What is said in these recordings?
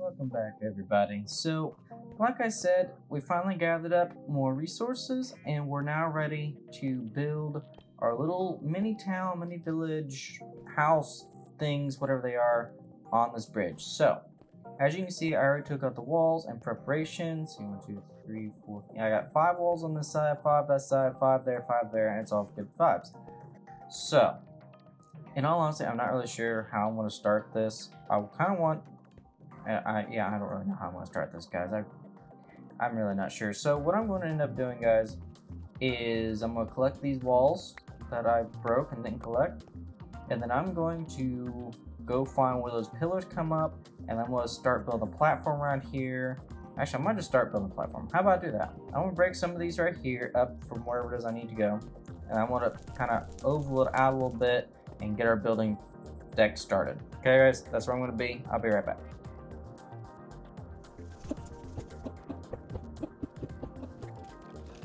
Welcome back, everybody. So, like I said, we finally gathered up more resources and we're now ready to build our little mini town, mini village, house things, whatever they are, on this bridge. So, as you can see, I already took out the walls and preparations. So, 1, 2, 3, 4. Yeah, I got 5 walls on this side, 5 that side, 5 there, and it's all good 5s. So, in all honesty, I'm not really sure how I'm going to start this. I kind of want I don't really know how I'm gonna start this, guys. I'm really not sure. So what I'm going to end up doing, guys, is I'm gonna collect these walls that I broke and didn't collect, and then I'm going to go find where those pillars come up, and I'm gonna start building a platform around here. Actually, I might just start building a platform. How about I do that? I'm gonna break some of these right here up from wherever it is I need to go, and I want to kind of oval it out a little bit and get our building deck started. Okay, guys, that's where I'm gonna be. I'll be right back.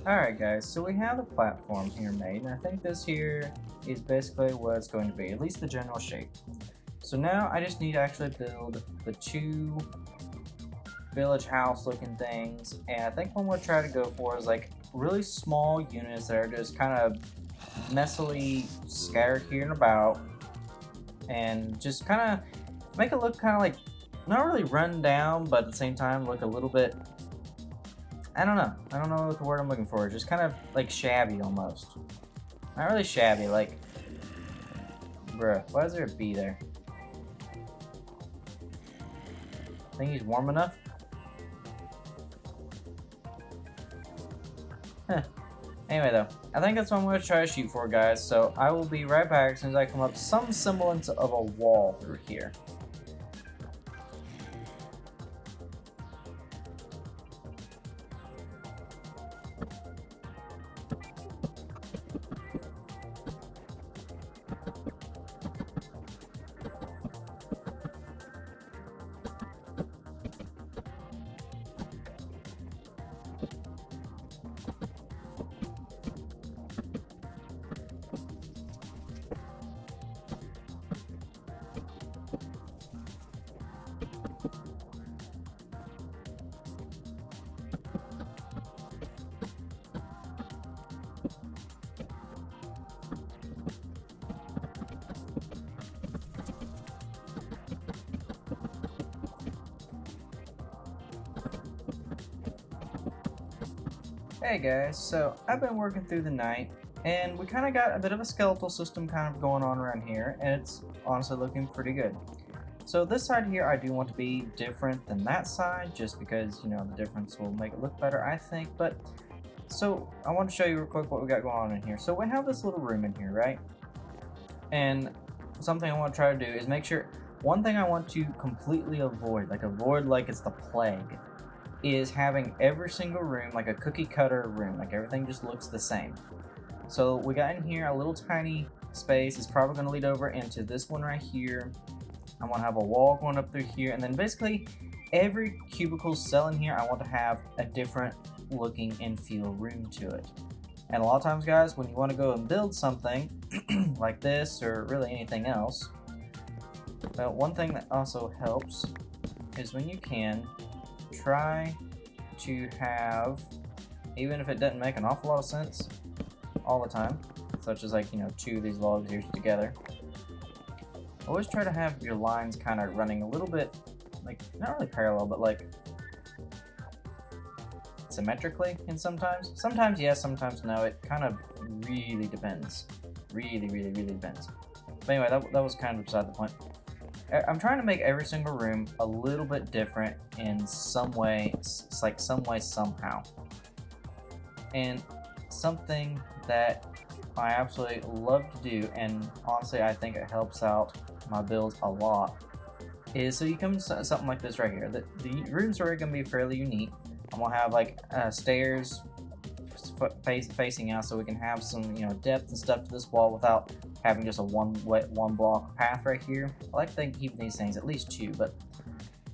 Alright guys, so we have the platform here made, and I think this here is basically what it's going to be, at least the general shape. So now I just need to actually build the 2 village house looking things, and I think what I'm going to try to go for is like really small units that are just kind of messily scattered here and about, and just kind of make it look kind of like, not really run down, but at the same time look a little bit, I don't know what the word I'm looking for. Just kind of like shabby almost. Not really shabby, like, bruh, why is there a bee there? Think he's warm enough? Huh. Anyway though, I think that's what I'm going to try to shoot for, guys. So I will be right back as soon as I come up some semblance of a wall through here. Hey guys, so I've been working through the night, and we kind of got a bit of a skeletal system kind of going on around here, and it's honestly looking pretty good. So this side here I do want to be different than that side, just because, you know, the difference will make it look better, I think. But, so I want to show you real quick what we got going on in here. So we have this little room in here, right? And something I want to try to do is make sure, one thing I want to completely avoid like it's the plague, is having every single room like a cookie cutter room, like everything just looks the same. So we got in here a little tiny space. It's probably going to lead over into this one right here. I want to have a wall going up through here, and then basically every cubicle cell in here I want to have a different looking and feel room to it. And a lot of times, guys, when you want to go and build something like this or really anything else, but one thing that also helps is when you can try to have, even if it doesn't make an awful lot of sense all the time, such as like, you know, 2 of these logs here together, always try to have your lines kind of running a little bit, like, not really parallel, but like symmetrically. And sometimes yes, sometimes no. It kind of really depends, really depends. But anyway, that was kind of beside the point. I'm trying to make every single room a little bit different in some way. It's like some way, somehow. And something that I absolutely love to do, and honestly I think it helps out my builds a lot, is so you come to something like this right here. The rooms are going to be fairly unique. I'm going to have like stairs facing out, so we can have some, you know, depth and stuff to this wall without having just a one block path right here. I like to keep these things at least 2, but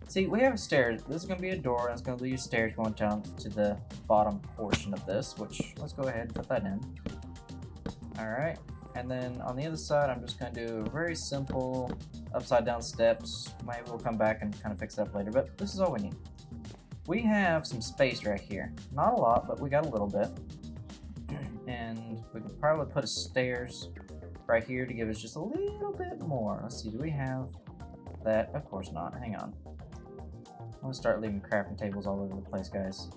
see, we have stairs. This is going to be a door, and it's going to be stairs going down to the bottom portion of this, which let's go ahead and put that in. Alright, and then on the other side I'm just going to do a very simple upside down steps. Maybe we'll come back and kind of fix it up later, but this is all we need. We have some space right here. Not a lot, but we got a little bit. And we could probably put a stairs right here to give us just a little bit more. Let's see, do we have that? Of course not. Hang on. I'm gonna start leaving crafting tables all over the place, guys.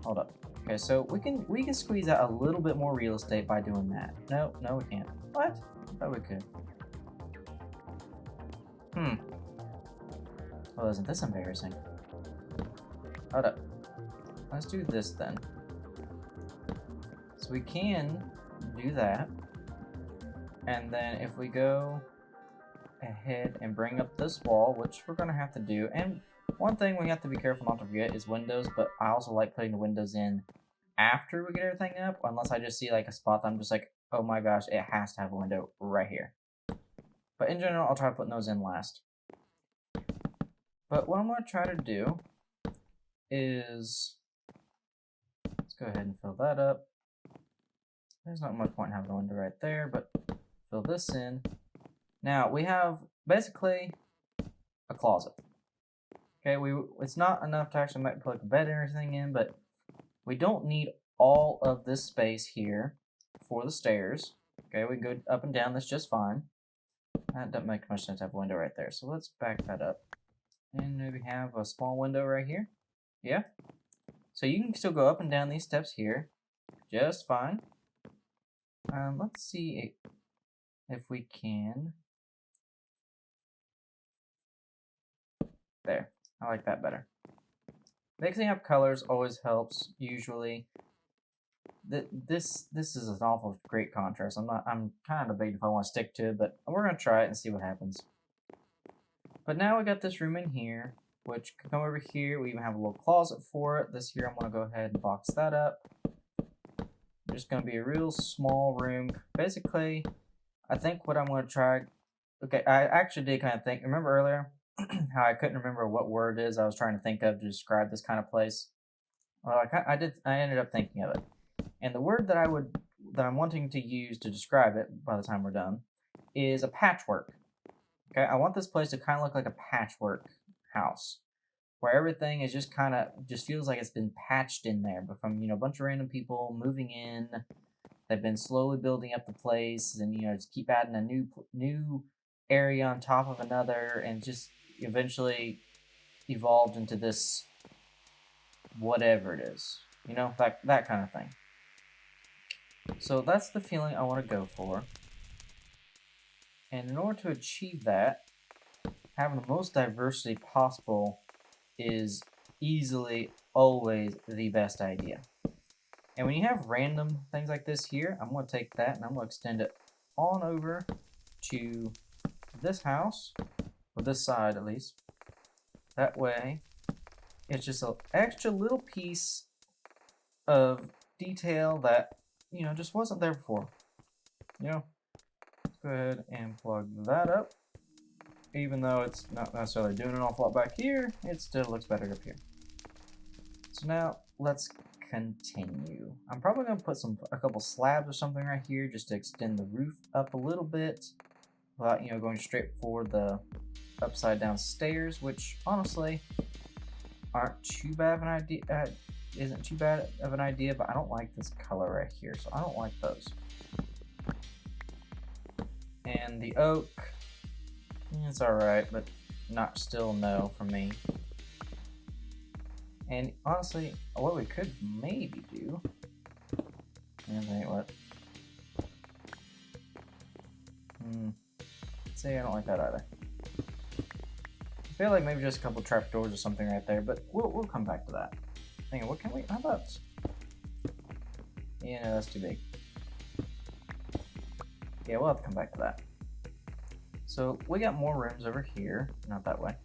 Hold up. Okay, so we can squeeze out a little bit more real estate by doing that. No, we can't. What? I thought we could. Well, isn't this embarrassing? Hold up. Let's do this then. So we can do that. And then if we go ahead and bring up this wall, which we're going to have to do, and one thing we have to be careful not to forget is windows, but I also like putting the windows in after we get everything up, unless I just see like a spot that I'm just like, oh my gosh, it has to have a window right here. But in general, I'll try putting those in last. But what I'm going to try to do is, let's go ahead and fill that up. There's not much point in having a window right there, but fill this in. Now we have basically a closet. Okay, it's not enough to actually put like a bed and everything in, but we don't need all of this space here for the stairs. Okay, we can go up and down, that's just fine. That doesn't make much sense to have a window right there, so let's back that up. And maybe have a small window right here. Yeah. So you can still go up and down these steps here just fine. Let's see if we can. There. I like that better. Mixing up colors always helps, usually. This is an awful great contrast. I'm kind of debating if I want to stick to it, but we're gonna try it and see what happens. But now we got this room in here, which can come over here. We even have a little closet for it. This here, I'm gonna go ahead and box that up. Just gonna be a real small room. Basically, I think what I'm gonna try. Okay, I actually did kind of think. Remember earlier how I couldn't remember what word it is I was trying to think of to describe this kind of place? Well, I ended up thinking of it. And the word that I'm wanting to use to describe it by the time we're done is a patchwork. Okay, I want this place to kind of look like a patchwork house, where everything is just just feels like it's been patched in there, but from a bunch of random people moving in. They've been slowly building up the place, and just keep adding a new area on top of another, and just eventually evolved into this whatever it is, that kind of thing. So that's the feeling I want to go for. And in order to achieve that, having the most diversity possible is easily always the best idea. And when you have random things like this here, I'm going to take that and I'm going to extend it on over to this house, or this side at least. That way, it's just an extra little piece of detail that, just wasn't there before. Let's go ahead and plug that up. Even though it's not necessarily doing an awful lot back here, it still looks better up here. So now, let's continue. I'm probably going to put a couple slabs or something right here just to extend the roof up a little bit without, going straight for the upside down stairs, which honestly aren't too bad of an idea. Isn't too bad of an idea, but I don't like this color right here, so I don't like those. And the oak, it's alright, but still no for me. And honestly, what we could maybe do, wait, what? See, I don't like that either. I feel like maybe just a couple trapdoors or something right there, but we'll come back to that. Hang on, how about? Yeah, no, that's too big. Yeah, we'll have to come back to that. So we got more rooms over here, not that way.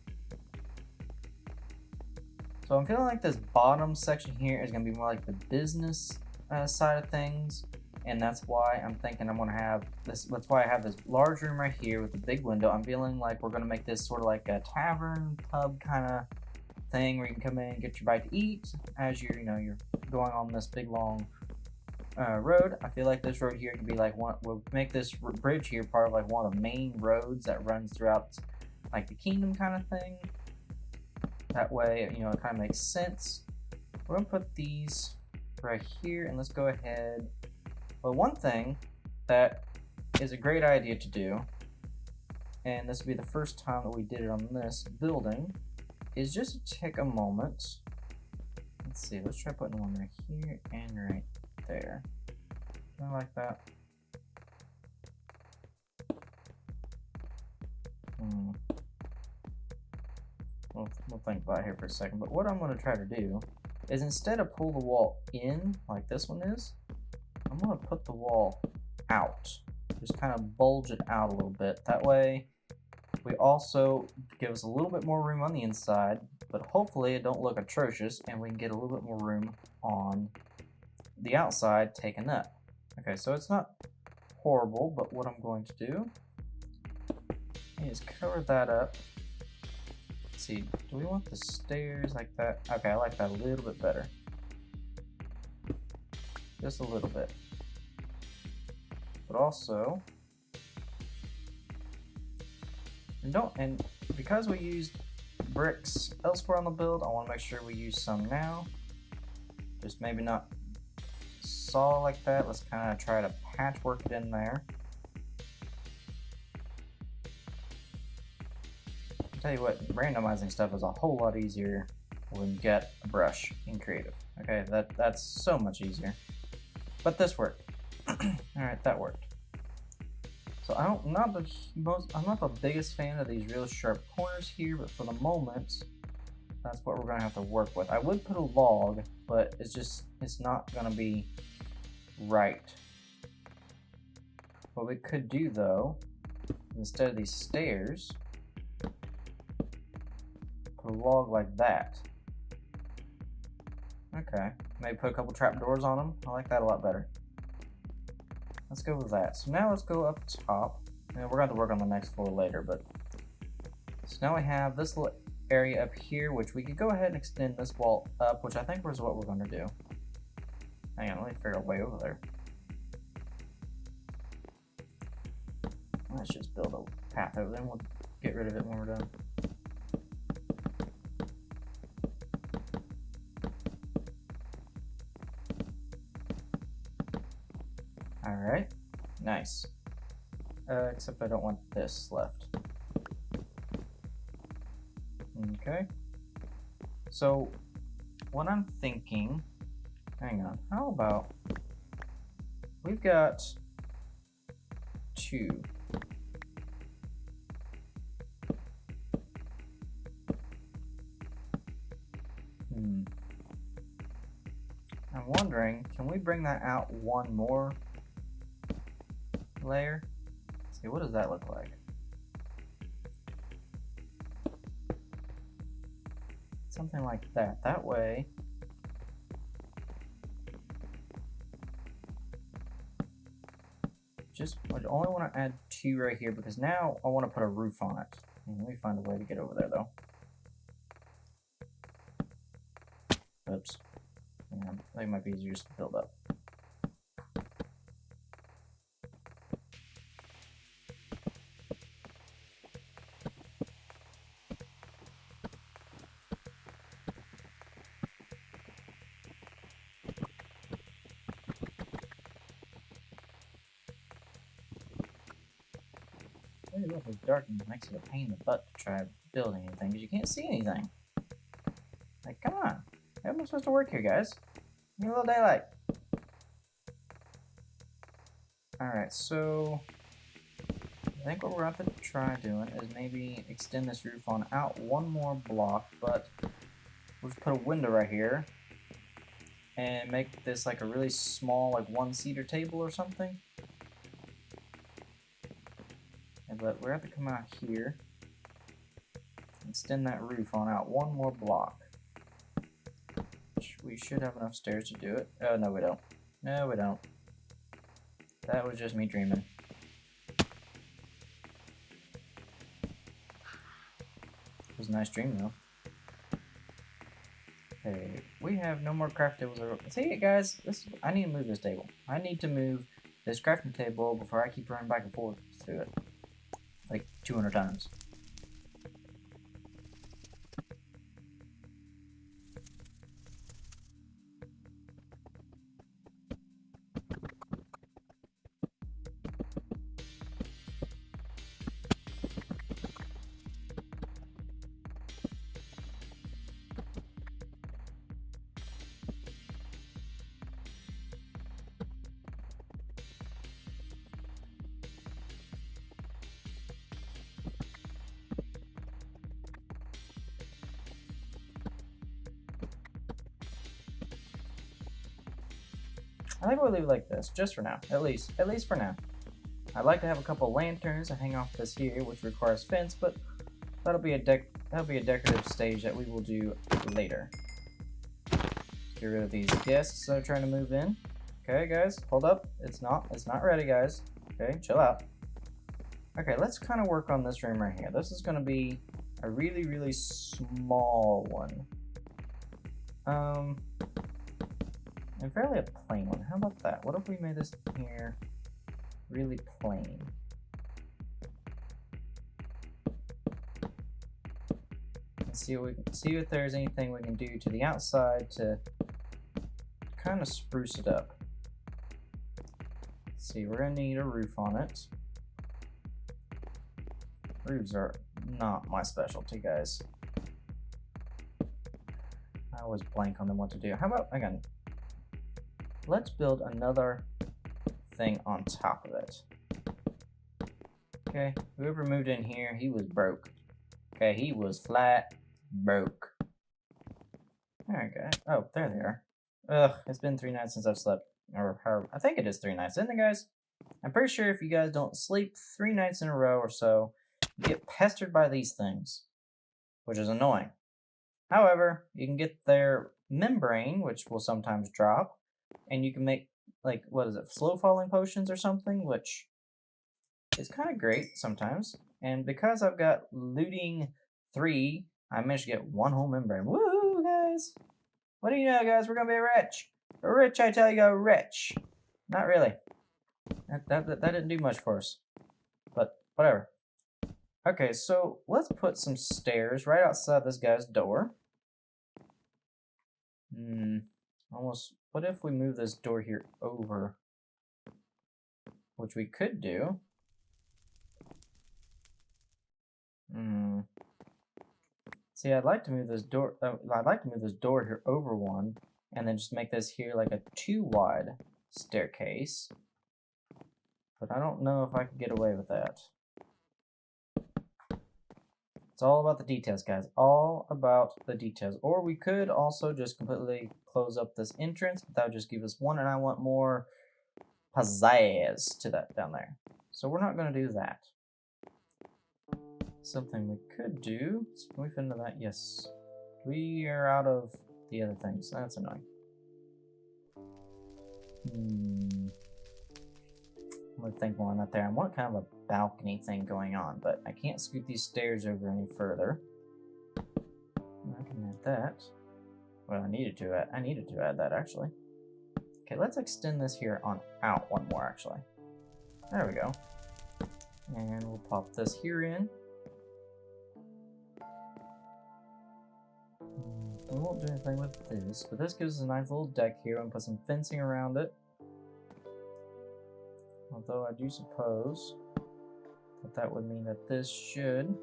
So I'm feeling like this bottom section here is going to be more like the business side of things, and that's why I'm thinking I'm going to have this. That's why I have this large room right here with a big window. I'm feeling like we're going to make this sort of like a tavern pub kind of thing where you can come in and get your bite to eat as you're going on this big long road. I feel like this road here can be like we'll make this bridge here part of like one of the main roads that runs throughout like the kingdom kind of thing. That way, you know, it kind of makes sense. We're gonna put these right here, and let's go ahead. Well, one thing that is a great idea to do, and this will be the first time that we did it on this building, is just to take a moment. Let's see, let's try putting one right here and right there. I like that. We'll think about it here for a second, but what I'm going to try to do is instead of pull the wall in like this one is, I'm going to put the wall out. Just kind of bulge it out a little bit. That way we also give us a little bit more room on the inside, but hopefully it don't look atrocious and we can get a little bit more room on the outside taken up. Okay, so it's not horrible, but what I'm going to do is cover that up. Let's see, do we want the stairs like that? Okay, I like that a little bit better. Just a little bit. But also, and because we used bricks elsewhere on the build, I want to make sure we use some now. Just maybe not saw like that. Let's kind of try to patchwork it in there. I'll tell you what, randomizing stuff is a whole lot easier when you get a brush in creative. Okay, that's so much easier. But this worked. Alright, that worked. So I'm not the biggest fan of these real sharp corners here, but for the moment, that's what we're gonna have to work with. I would put a log, but it's not gonna be right. What we could do though, instead of these stairs, put a log like that. Okay, maybe put a couple trapdoors on them. I like that a lot better. Let's go with that. So now let's go up top. And we're going to have to work on the next floor later, but so now we have this little area up here, which we could go ahead and extend this wall up, which I think is what we're going to do. Hang on, let me figure out a way over there. Let's just build a path over there and we'll get rid of it when we're done. Alright, nice. Except I don't want this left. Okay. So, what I'm thinking, hang on, how about, we've got 2. I'm wondering, can we bring that out one more layer? Let's see, what does that look like? Something like that. That way, I only want to add 2 right here because now I want to put a roof on it. Let me find a way to get over there though. Oops. Yeah, I think it might be easier just to build up. Really lovely darkness makes it a pain in the butt to try building anything because you can't see anything. Like, come on. How am I supposed to work here, guys? Give me a little daylight. Alright, so I think what we're going to have to try doing is maybe extend this roof on out one more block, but we'll just put a window right here and make this like a really small, like 1-seater table or something. But we're going to have to come out here and extend that roof on out one more block. We should have enough stairs to do it. Oh, no we don't. No we don't. That was just me dreaming. It was a nice dream though. Okay, we have no more craft tables. See guys, I need to move this table. I need to move this crafting table before I keep running back and forth through it. Like 200 times. I think we'll leave it like this, just for now, at least for now. I'd like to have a couple lanterns to hang off this here, which requires fence, but that'll be a decorative stage that we will do later. Get rid of these guests that are trying to move in. Okay, guys, hold up. It's not ready, guys. Okay, chill out. Okay, let's kind of work on this room right here. This is going to be a really, really small one. And fairly a plain one. How about that? What if we made this here really plain? Let's see if there's anything we can do to the outside to kind of spruce it up. Let's see, we're gonna need a roof on it. Roofs are not my specialty, guys. I always blank on them what to do. How about, again, let's build another thing on top of it. Okay, whoever moved in here, he was broke. Okay, he was flat broke. Alright, guys. Oh, there they are. Ugh, it's been 3 nights since I've slept. Or however, I think it is 3 nights, isn't it, guys? I'm pretty sure if you guys don't sleep 3 nights in a row or so, you get pestered by these things, which is annoying. However, you can get their membrane, which will sometimes drop, and you can make, like, what is it, slow falling potions or something, which is kind of great sometimes. And because I've got looting 3, I managed to get 1 whole membrane. Woo, guys! What do you know, guys? We're gonna be rich. Rich, I tell you, go rich. Not really. That didn't do much for us, but whatever. Okay, so let's put some stairs right outside this guy's door. Almost. What if we move this door here over? Which we could do. See, I'd like to move this door. I'd like to move this door here over one, and then just make this here like a 2 wide staircase. But I don't know if I can get away with that. It's all about the details, guys. All about the details. Or we could also just completely close up this entrance, but that would just give us 1, and I want more pizzazz to that down there. So we're not going to do that. Something we could do. Can we fit into that? Yes. We are out of the other things. That's annoying. I'm going to think more on that there. I want kind of a balcony thing going on, but I can't scoot these stairs over any further. I can add that. Well, I needed to add that, actually. Okay, let's extend this here on out 1 more, actually. There we go. And we'll pop this here in. We won't do anything with this, but this gives us a nice little deck here and put some fencing around it. Although I do suppose that would mean that this should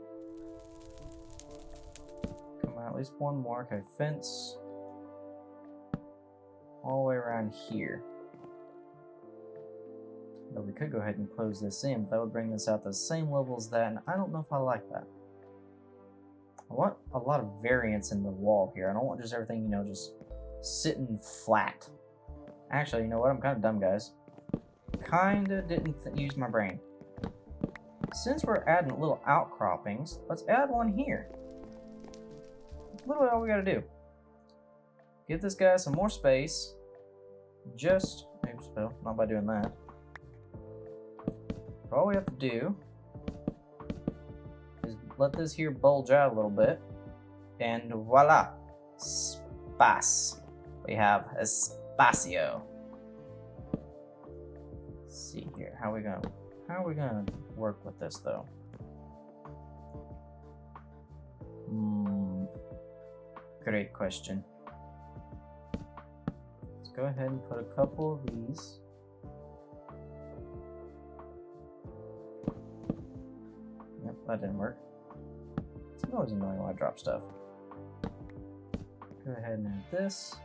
come out at least 1 more. Okay, fence all the way around here. But we could go ahead and close this in, but that would bring this out to the same level as that, and I don't know if I like that. I want a lot of variance in the wall here. I don't want just everything, you know, just sitting flat. Actually, you know what? I'm kind of dumb, guys. Kinda didn't use my brain. Since we're adding little outcroppings, let's add 1 here. That's literally all we gotta do. Give this guy some more space. Oops, well, not by doing that. But all we have to do is let this here bulge out a little bit, and voila, space. We have espacio. Let's see here, how are we gonna work with this though? Great question. Let's go ahead and put a couple of these. Yep, that didn't work. It's always annoying when I drop stuff. Go ahead and add this.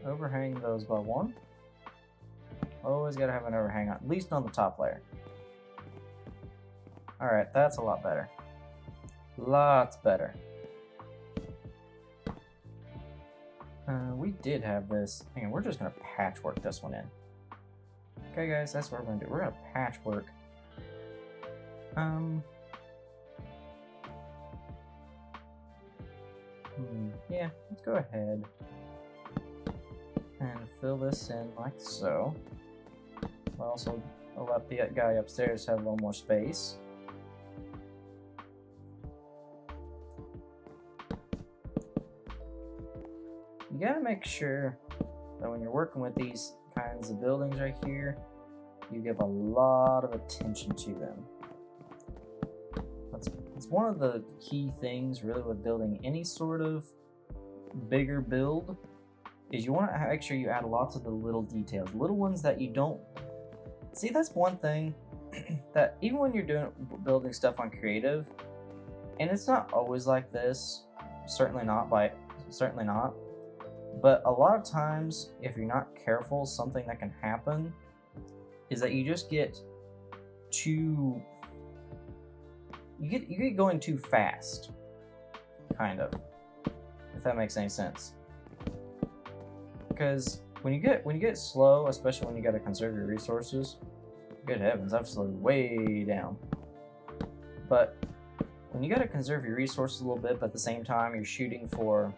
Overhang those by 1. Always gotta have an overhang on, at least on the top layer. Alright, that's a lot better. Lots better. We did have this. Hang on, we're just gonna patchwork this one in. Okay, guys, that's what we're gonna do. We're gonna patchwork. Yeah, let's go ahead and fill this in like so. I'll also let the guy upstairs have a little more space. You gotta make sure that when you're working with these kinds of buildings right here, you give a lot of attention to them. It's one of the key things really with building any sort of bigger build is you want to make sure you add lots of the little details, little ones that you don't see. That's one thing that even when you're building stuff on creative, and it's not always like this, certainly not, but a lot of times if you're not careful, something that can happen is that you just get too you get going too fast, kind of, if that makes any sense. Because when you get slow, especially when you gotta conserve your resources, good heavens, I've slowed way down. But when you gotta conserve your resources a little bit, but at the same time you're shooting for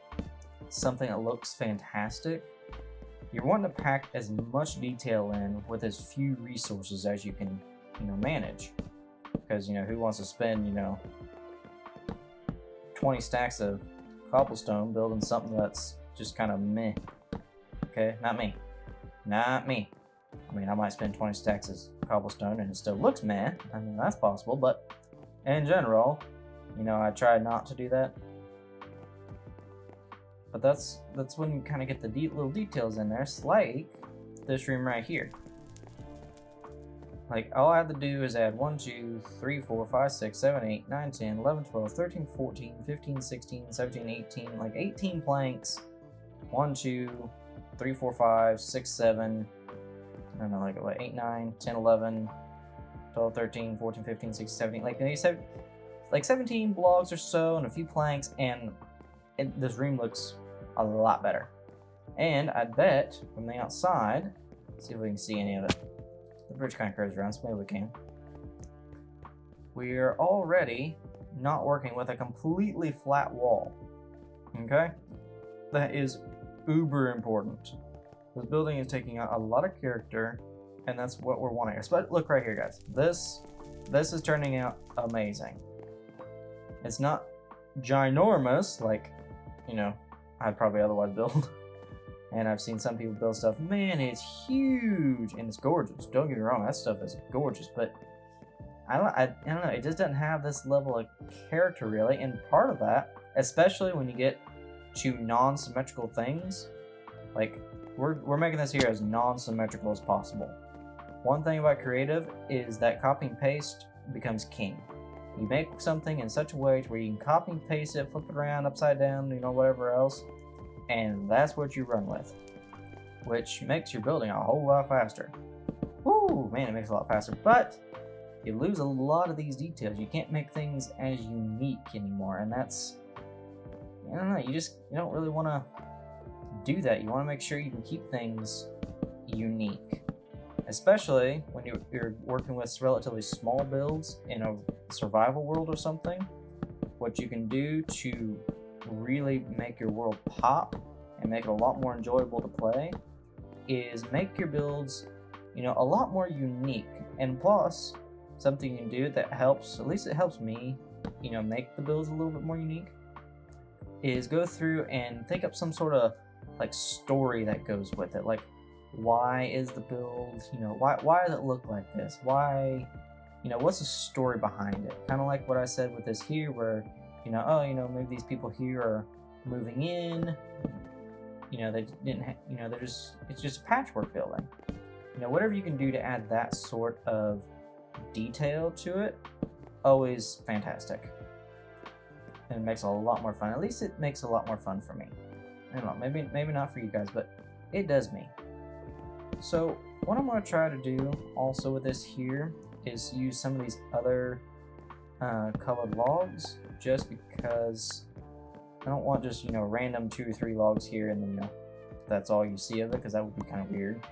something that looks fantastic, you're wanting to pack as much detail in with as few resources as you can, manage. Because, who wants to spend, 20 stacks of cobblestone building something that's just kind of meh. Okay, not me. Not me. I mean, I might spend 20 stacks of cobblestone and it still looks meh. I mean, that's possible, but in general, I try not to do that. But that's when you kind of get the little details in there. It's like this room right here. Like, all I have to do is add 1, 2, 3, 4, 5, 6, 7, 8, 9, 10, 11, 12, 13, 14, 15, 16, 17, 18, like 18 planks. 1, 2, 3, 4, 5, 6, 7, I don't know, like what, 8, 9, 10, 11, 12, 13, 14, 15, 16, 17, like 17 blocks or so and a few planks, and this room looks a lot better. And I bet from the outside, let's see if we can see any of it. The bridge kind of curves around, so maybe we can. We're already not working with a completely flat wall. Okay? That is uber important. This building is taking out a lot of character, and that's what we're wanting. But look right here, guys. This is turning out amazing. It's not ginormous like, I'd probably otherwise build. And I've seen some people build stuff, man, it's huge and it's gorgeous. Don't get me wrong, that stuff is gorgeous, but I don't know, it just doesn't have this level of character really. And part of that, especially when you get to non-symmetrical things, like we're making this here as non-symmetrical as possible. One thing about creative is that copy and paste becomes king. You make something in such a way to where you can copy and paste it, flip it around, upside down, whatever else, and that's what you run with, which makes your building a whole lot faster. Woo, man, it makes it a lot faster, but you lose a lot of these details. You can't make things as unique anymore, and that's, I don't know, you don't really want to do that. You want to make sure you can keep things unique, especially when you're working with relatively small builds in a survival world or something. What you can do to really make your world pop and make it a lot more enjoyable to play is make your builds, a lot more unique. And plus, something you can do that helps, at least it helps me, make the builds a little bit more unique, is go through and think up some sort of like story that goes with it. Like, why is the build, why does it look like this? Why, what's the story behind it? Kind of like what I said with this here, where maybe these people here are moving in, they didn't, it's just a patchwork building. Whatever you can do to add that sort of detail to it, always fantastic. And it makes it a lot more fun. At least it makes it a lot more fun for me. I don't know, maybe not for you guys, but it does me. So what I'm going to try to do also with this here is use some of these other colored logs, just because I don't want just random 2 or 3 logs here and then that's all you see of it, because that would be kind of weird.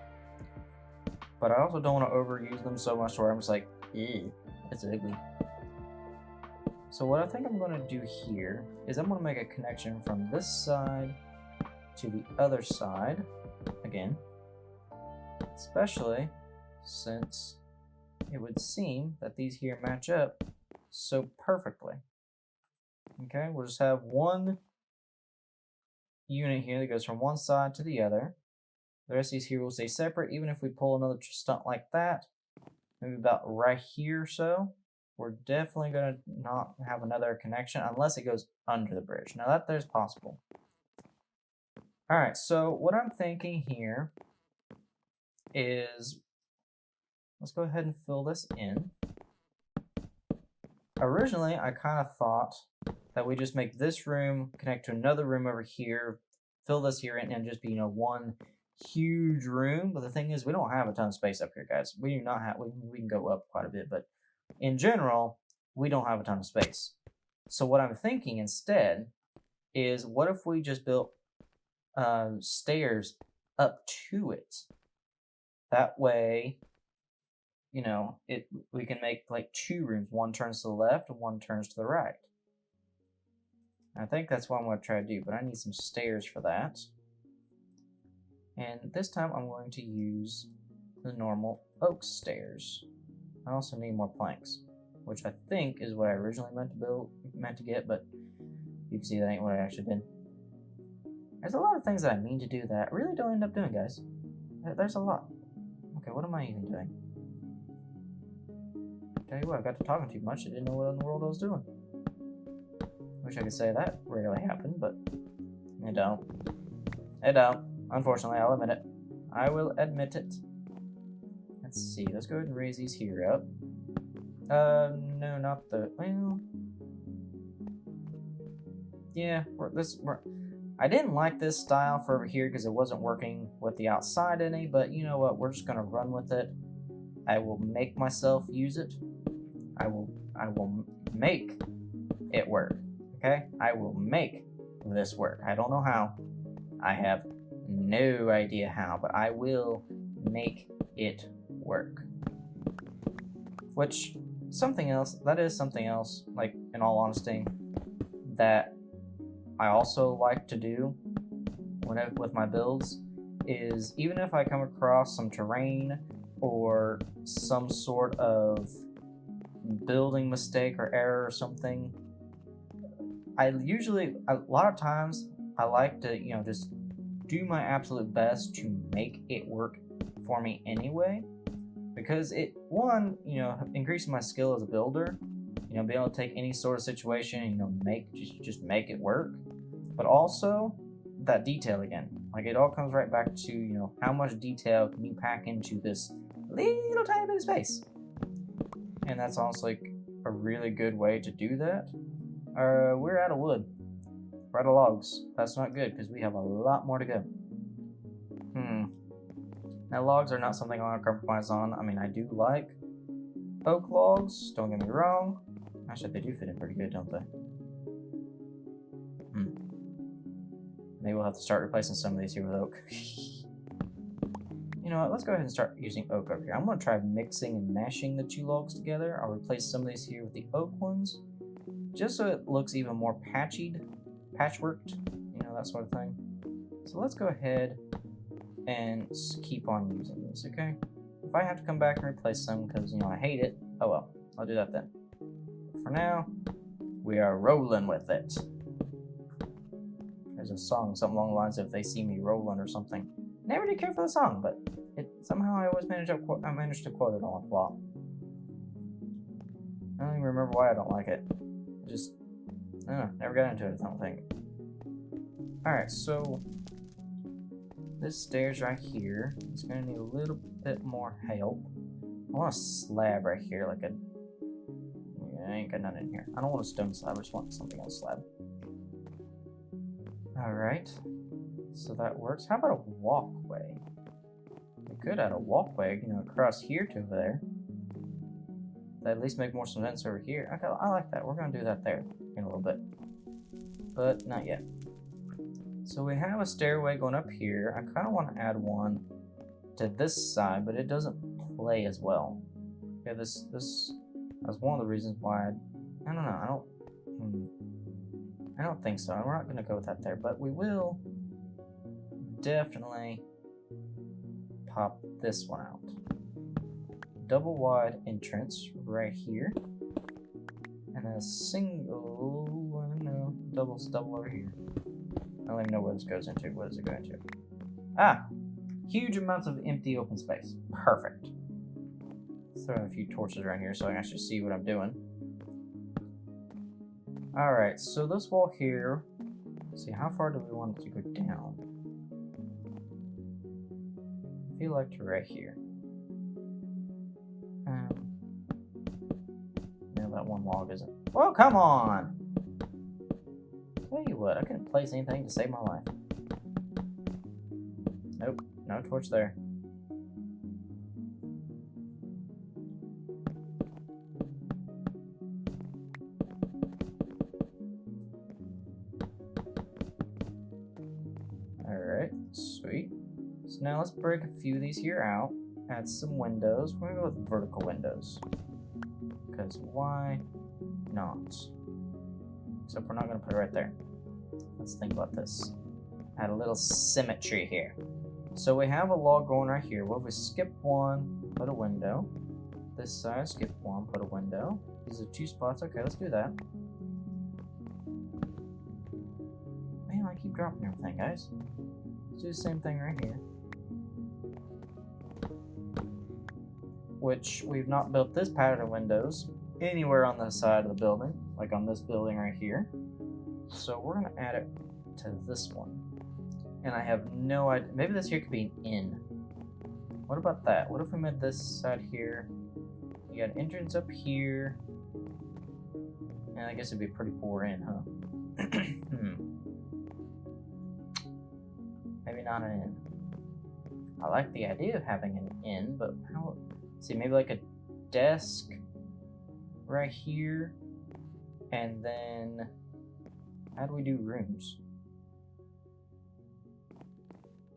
But I also don't want to overuse them so much where I'm just like, ew, it's ugly. So what I think I'm going to do here is I'm going to make a connection from this side to the other side, again, especially since it would seem that these here match up so perfectly. Okay, we'll just have one unit here that goes from one side to the other. The rest of these here will stay separate. Even if we pull another stunt like that, maybe about right here or so, we're definitely going to not have another connection unless it goes under the bridge. Now that there's possible. Alright, so what I'm thinking here is, let's go ahead and fill this in. Originally, I kind of thought that we just make this room connect to another room over here, fill this here in, and just be, one huge room. But the thing is, we don't have a ton of space up here, guys. We do not have, we can go up quite a bit, but in general, we don't have a ton of space. So what I'm thinking instead is, what if we just built stairs up to it? That way, we can make like two rooms. One turns to the left and one turns to the right. I think that's what I'm going to try to do, but I need some stairs for that. And this time I'm going to use the normal oak stairs. I also need more planks, which I think is what I originally meant to get, but you can see that ain't what I actually did. There's a lot of things that I mean to do that I really don't end up doing, guys. There's a lot. Okay, what am I even doing? Tell you what, I got to talking too much. I didn't know what in the world I was doing. Wish I could say that rarely happened, but it don't. It don't. Unfortunately, I'll admit it. I will admit it. Let's see. Let's go ahead and raise these here up. No, not the. Well, yeah. I didn't like this style for over here because it wasn't working with the outside any. But you know what? We're just gonna run with it. I will make myself use it. I will make it work. Okay? I will make this work. I don't know how. I have no idea how, but I will make it work. Which, that is something else, like, in all honesty, that I also like to do with my builds, is even if I come across some terrain or some sort of building mistake or error or something, a lot of times, I like to, just do my absolute best to make it work for me anyway, because it, one, increases my skill as a builder, be able to take any sort of situation and, just make it work, but also that detail again. Like, it all comes right back to, how much detail can you pack into this little tiny bit of space. And that's honestly a really good way to do that. We're out of wood. We're out of logs. That's not good, because we have a lot more to go. Now, logs are not something I want to compromise on. I mean, I do like oak logs, don't get me wrong. Actually, they do fit in pretty good, don't they? Maybe we'll have to start replacing some of these here with oak. You know what, let's go ahead and start using oak over here. I'm going to try mixing and mashing the two logs together. I'll replace some of these here with the oak ones, just so it looks even more patchworked, that sort of thing. So let's go ahead and keep on using this, okay? If I have to come back and replace some because, I hate it, oh well, I'll do that then. But for now, we are rolling with it. There's a song, something along the lines of "They See Me Rolling" or something. Never did care for the song, but somehow I always managed to quote it on flop. I don't even remember why I don't like it. I don't know, never got into it, I don't think. Alright, so this stairs right here is going to need a little bit more help. I want a slab right here, I ain't got none in here. I don't want a stone slab, I just want something on a slab. Alright, so that works. How about a walkway? We could add a walkway, across here to over there. That at least make more sense over here. Okay, I like that. We're going to do that there in a little bit. But not yet. So we have a stairway going up here. I kind of want to add one to this side, but it doesn't play as well. Yeah, this that's one of the reasons why I don't know. I don't think so. We're not gonna go with that there, but we will definitely pop this one out. Double wide entrance right here, and then a single. No, double over here. I don't even know where this goes into. What is it going to? Ah, huge amounts of empty open space. Perfect. Throw in a few torches around here so I can actually see what I'm doing. Alright, so this wall here, let's see, how far do we want it to go down? I feel like to right here. No, that one log isn't. Oh, come on! Tell you what, I couldn't place anything to save my life. Nope, no torch there. Alright, sweet. So now let's break a few of these here out. Add some windows. We're gonna go with vertical windows. Because why not? Except we're not gonna put it right there. Let's think about this. Add a little symmetry here. So we have a log going right here. Well, if we skip one, put a window. This side, skip one, put a window. These are 2 spots. Okay, let's do that. Man, I keep dropping everything, guys. Let's do the same thing right here. Which we've not built this pattern of windows anywhere on the side of the building, like on this building right here. So we're gonna add it to this one. And I have no idea, maybe this here could be an inn. What about that? What if we made this side here? You got an entrance up here. And I guess it'd be a pretty poor inn, huh? Maybe not an inn. I like the idea of having an inn, but how? See, maybe like a desk right here, and then how do we do rooms?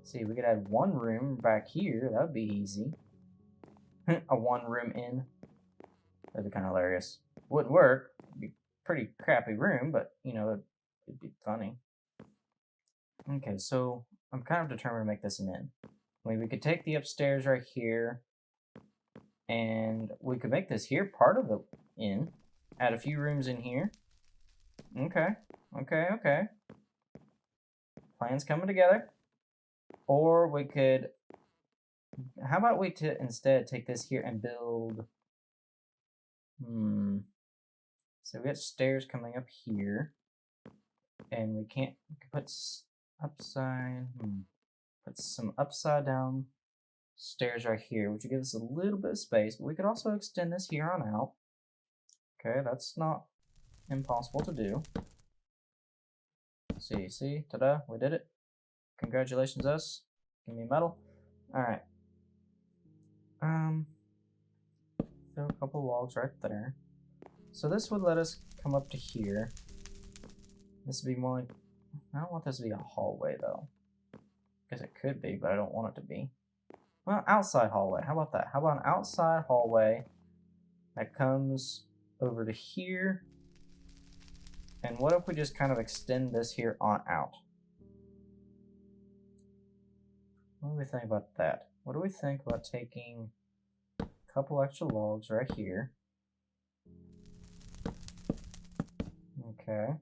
See, we could add one room back here. That would be easy. A one-room inn. That'd be kind of hilarious. Wouldn't work. It'd be a pretty crappy room, but you know, it'd be funny. Okay, so I'm kind of determined to make this an inn. I mean, we could take the upstairs right here, and we could make this here part of the inn. Add a few rooms in here. Okay. Plans coming together. Or we could... How about we instead take this here and build... So we got stairs coming up here. And we can't... We could put upside... Put some upside down stairs right here, which would give us a little bit of space, but we could also extend this here on out. Okay, that's not impossible to do. See, ta-da, we did it. Congratulations, us. Give me a medal. Alright. Throw a couple logs right there. So this would let us come up to here. This would be more like... I don't want this to be a hallway, though. Guess it could be, but I don't want it to be. Well, outside hallway. How about that? How about an outside hallway that comes over to here? And what if we just kind of extend this here on out? What do we think about that? What do we think about taking a couple extra logs right here? Okay.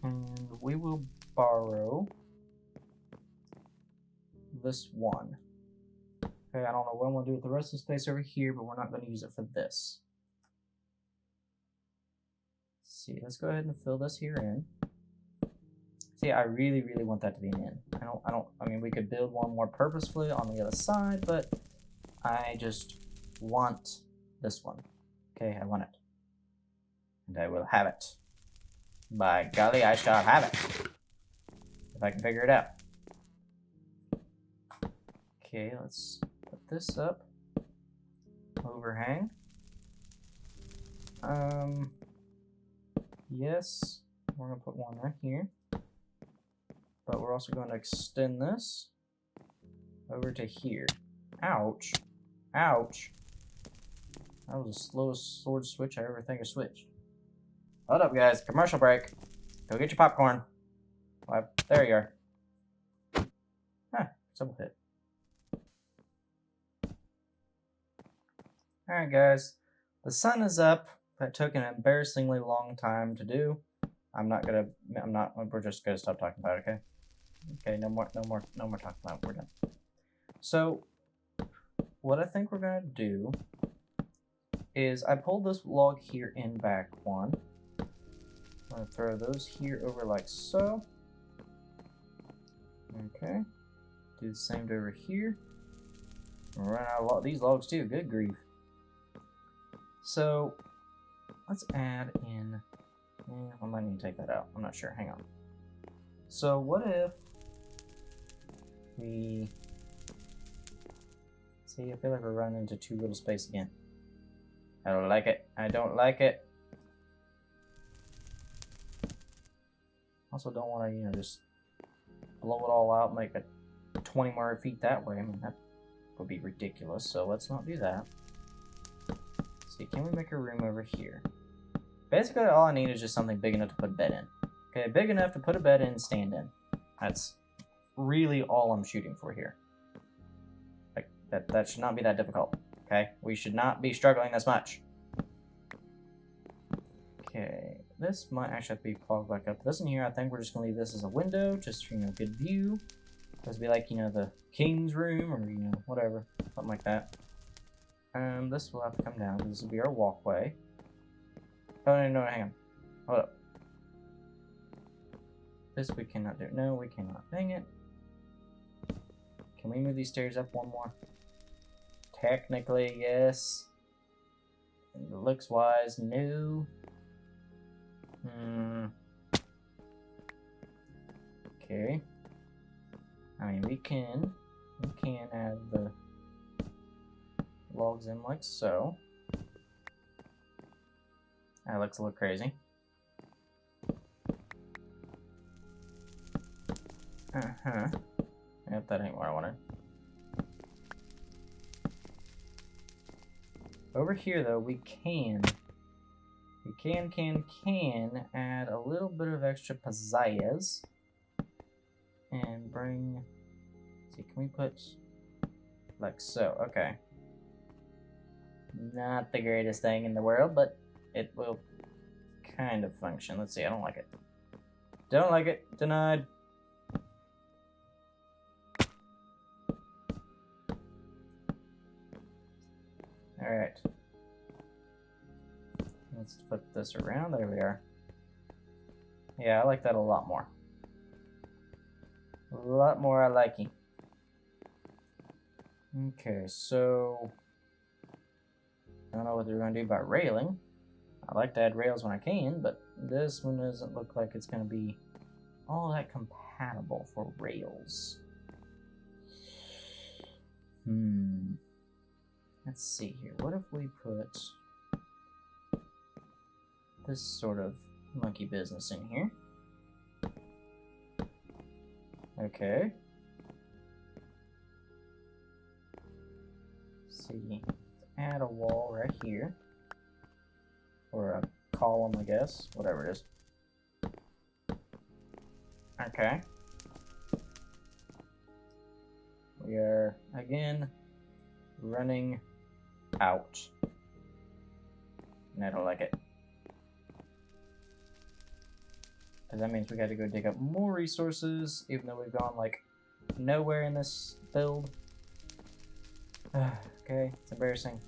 And we will borrow this one. Okay, I don't know what I'm going to do with the rest of the space over here, but we're not going to use it for this. Let's see, let's go ahead and fill this here in. See, I really want that to be an inn. I mean, we could build one more purposefully on the other side, but I just want this one. Okay, I want it. And I will have it. By golly, I shall have it. If I can figure it out. Okay, let's put this up. Overhang. Yes. We're gonna put one right here. also going to extend this over to here. Ouch. Ouch. That was the slowest sword switch I ever think of switched. Hold up, guys. Commercial break. Go get your popcorn. Well, there you are. Huh. Double hit. Alright, guys. The sun is up. That took an embarrassingly long time to do. We're just gonna stop talking about it, okay? Okay, no more talking about it. We're done. So, what I think we're gonna do is I pulled this log here in back one. I'm gonna throw those here over like so. Okay. Do the same over here. We're running out of these logs too. Good grief. So, let's add in. I might need to take that out. I'm not sure. Hang on. So, what if we. See, I feel like we're running into too little space again. I don't like it. I don't like it. Also, don't want to, just blow it all out, make it 20 more feet that way. I mean, that would be ridiculous. So let's not do that. Let's see, can we make a room over here? Basically, all I need is just something big enough to put a bed in. Okay, big enough to put a bed in and stand in. That's really all I'm shooting for here. Like, that should not be that difficult. Okay, we should not be struggling this much. Okay, this might actually have to be plugged back up. This in here, I think we're just gonna leave this as a window, just for, good view. This would be like, the king's room, or, whatever, something like that. This will have to come down, because this will be our walkway. Oh, no, hang on. Hold up. This we cannot do. No, we cannot. Dang it. Can we move these stairs up one more? Technically, yes. Looks-wise, no. Okay. I mean, we can add the logs in like so. That looks a little crazy. Yep, that ain't what I wanted. Over here, though, we can add a little bit of extra pizzazz and bring. Let's see, can we put like so? Okay. Not the greatest thing in the world, but it will kind of function. Let's see, I don't like it. Don't like it. Denied. Alright. Let's flip this around. There we are. Yeah, I like that a lot more. A lot more I like it. Okay, so I don't know what they're going to do about railing. I like to add rails when I can, but this one doesn't look like it's going to be all that compatible for rails. Let's see here. What if we put this sort of monkey business in here? Okay. Let's see. Add a wall right here. Or a column, I guess. Whatever it is. Okay. We are, again, running out. And I don't like it. Because that means we got to go dig up more resources, even though we've gone, like, nowhere in this build. Okay, it's embarrassing.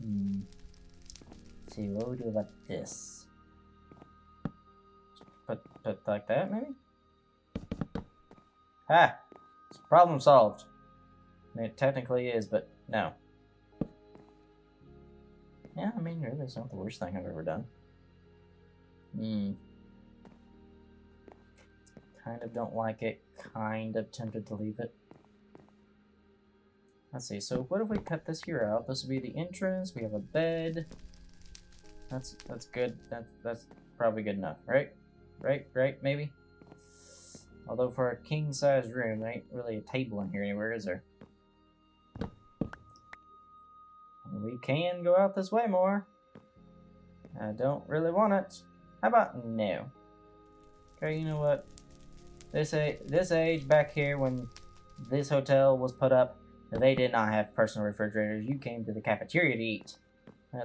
Let's see, what do we do about this? Put like that, maybe? Ah! It's problem solved. I mean, it technically is, but no. Yeah, I mean, really, it's not the worst thing I've ever done. Kind of don't like it, kind of tempted to leave it. Let's see, so what if we cut this here out? This will be the entrance, we have a bed. That's good, that's probably good enough, right? Right, maybe? Although for a king-size room, there ain't really a table in here anywhere, is there? We can go out this way more. I don't really want it. How about no? Okay, you know what? This age back here when this hotel was put up, they did not have personal refrigerators. You came to the cafeteria to eat.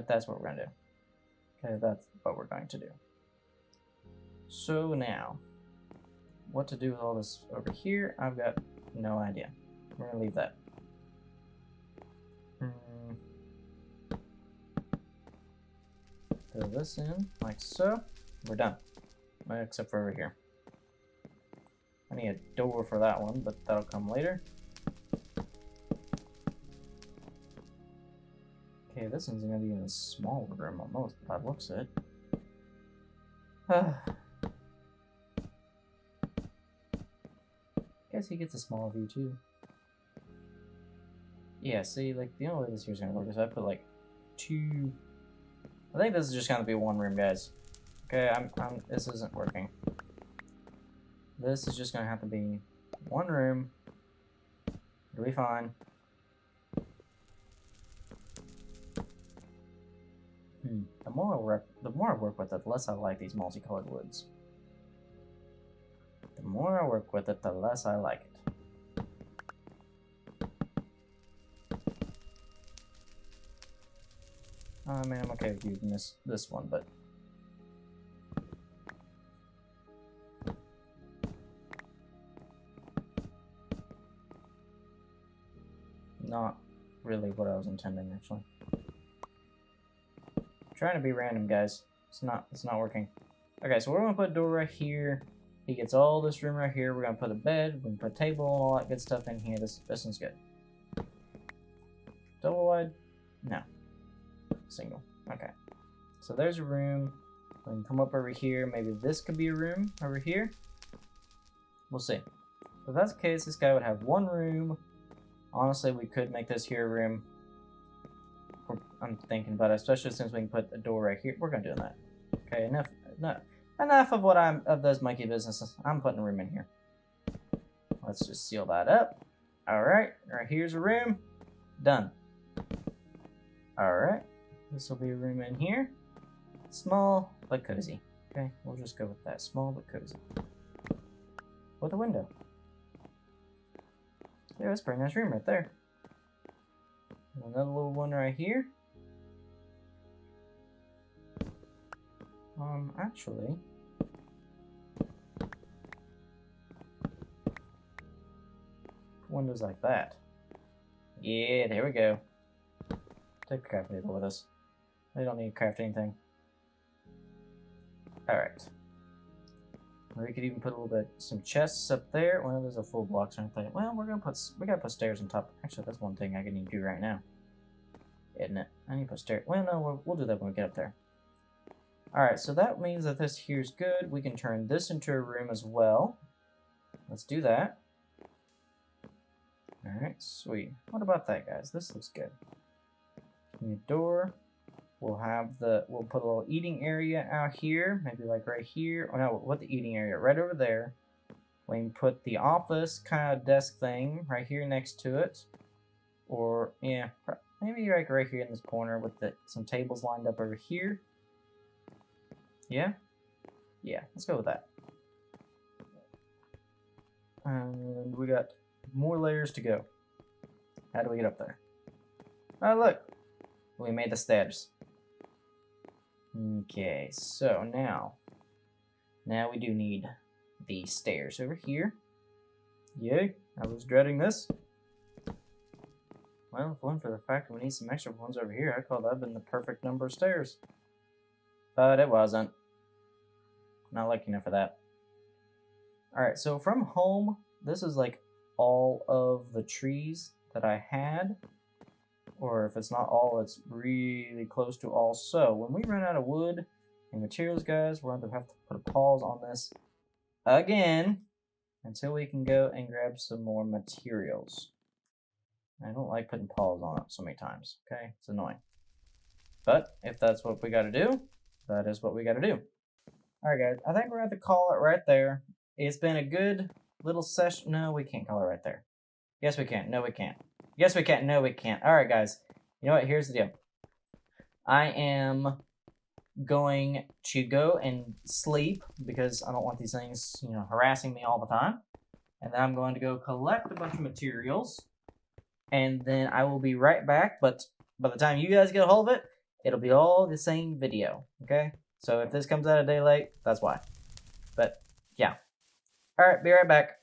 That's what we're gonna do. Okay, that's what we're going to do. So now, what to do with all this over here, I've got no idea. We're gonna leave that. Fill this in, like so. We're done. Except for over here. I need a door for that one, but that'll come later. Okay, this one's gonna be in a smaller room almost, by the looks of it. Guess he gets a small view too. Yeah, see, like the only way this here's gonna work is I put like two. I think this is just gonna be one room, guys. Okay, this isn't working. This is just gonna have to be one room. It'll be fine. The more I work with it, the less I like these multicolored woods. The more I work with it, the less I like it. I mean, I'm okay with using this one, but not really what I was intending, actually. I'm trying to be random, guys. It's not working. Okay, so we're gonna put a door right here. He gets all this room right here. We're gonna put a bed, we're gonna put a table, and all that good stuff in here. This one's good. Double wide? No. Single. Okay. So there's a room. We can come up over here. Maybe this could be a room over here. We'll see. If that's the case, this guy would have one room. Honestly, we could make this here a room. I'm thinking about it, especially since we can put a door right here. We're gonna do that. Okay, enough of those monkey businesses. I'm putting a room in here. Let's just seal that up. Alright, right here's a room. Done. Alright. This will be a room in here. Small but cozy. Okay, we'll just go with that. Small but cozy. With a window. Yeah, that's a pretty nice room right there. Another little one right here. Actually, windows like that. Yeah, there we go. Take the craft table with us. We don't need to craft anything. Alright. We could even put a little bit, some chests up there. Well, there's a full blocks or anything. Well, we gotta put stairs on top. Actually, that's one thing I can need to do right now. Isn't it? I need to put stairs. Well, no, we'll do that when we get up there. Alright, so that means that this here's good. We can turn this into a room as well. Let's do that. Alright, sweet. What about that, guys? This looks good. New door. We'll put a little eating area out here, maybe like right here. Oh no, what the eating area? Right over there. We can put the office kind of desk thing right here next to it. Or, yeah, maybe like right here in this corner with some tables lined up over here. Yeah? Yeah, let's go with that. And we got more layers to go. How do we get up there? Oh, look! We made the stairs. Okay, so now we do need the stairs over here. Yay, I was dreading this. Well, if one for the fact that we need some extra ones over here, I call that been the perfect number of stairs. But it wasn't. Not lucky enough for that. Alright, so from home, this is like all of the trees that I had. Or if it's not all, it's really close to all. So when we run out of wood and materials, guys, we're going to have to put a pause on this again until we can go and grab some more materials. I don't like putting pause on it so many times, okay? It's annoying. But if that's what we got to do, that is what we got to do. Alright, guys. I think we're going to have to call it right there. It's been a good little session. No, we can't call it right there. Yes, we can. No, we can't. Yes, we can. No, we can't. Alright, guys. You know what? Here's the deal. I am going to go and sleep because I don't want these things, harassing me all the time. And then I'm going to go collect a bunch of materials. And then I will be right back. But by the time you guys get a hold of it, it'll be all the same video. Okay? So if this comes out a day late, that's why. But yeah. Alright, be right back.